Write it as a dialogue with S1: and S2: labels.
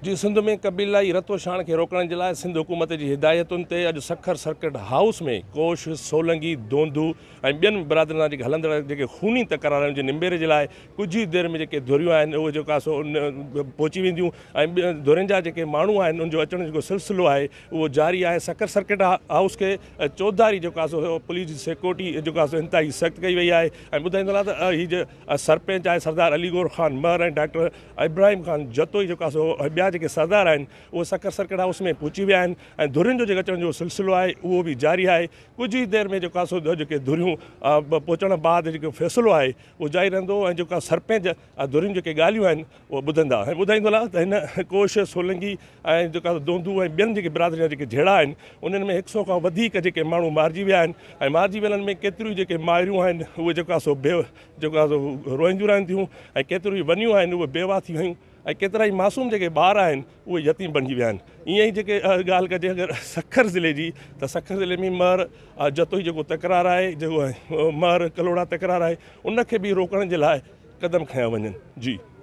S1: जी सिंध में कबीलाई रतोशाण के रोकण के लिए सिंध हुकूमत की हिदायतुन ते अज सखर सर्किट हाउस में कोश सोलंगी दोंदू ऐं ॿियनि बिरादरनि जी हलंदड़ जेके खूनी तकरारनि जे निबेरे के लिए कुछ ही देर में जेके धुरियूं आहिनि उहे जेका सो पहुची वेंदियूं ऐं धुरियुनि जा जेके माण्हू आहिनि उनजो अचण जो सिलसिलो आहे उहो जारी आहे। सखर सर्किट हाउस के चौधारी जेका सो पुलिस जी सिक्योरिटी जेका सो इंतहाई सख़्त कई वई आहे ऐं ॿुधाईंदो त हीअ सरपंच आहे सरदार अलीगोर ख़ान मर ऐं डॉक्टर इब्राहिम ख़ान जतोई जेका सो ॿिया जेके सरदार आहिनि उहे सखर सर्किट हाउस में पहुची विया आहिनि ऐं धुरियुनि जो जेके अचण जो सिलसिलो आहे उहो बि जारी आहे। कुछ ही देर में जेका सो जेके धुरियूं पहुचण बाद जेको फ़ैसिलो आहे उहो जारी रहंदो ऐं जेका सरपंच धुरियुनि जेके ॻाल्हियूं आहिनि उहे ॿुधंदा ऐं ॿुधाईंदो त हिन कोश सोलंगी ऐं जेका दोंदू ऐं ॿियनि जेके बिरादरी जा जेके जहिड़ा आहिनि उन्हनि में 100 खां वधीक जेके माण्हू मारिजी विया आहिनि ऐं मारिजी वियलनि में केतिरियूं जेके माइरूं आहिनि उहे जेका सो जेका सो रोईंदियूं रहनि थियूं ऐं केतिरियूं वनियूं आहिनि उहे बेवा थी वियूं ऐं केतिरा ई मासूम जेके ॿार आहिनि उहे यतीम बणिजी विया आहिनि। ईअं ई जेके ॻाल्हि कजे अगरि सखर ज़िले जी त सखर ज़िले में मर जतोई जेको तकरार आहे जेको मर कलोड़ा तकरार आहे उनखे बि रोकण जे लाइ क़दम खयां वञनि। जी।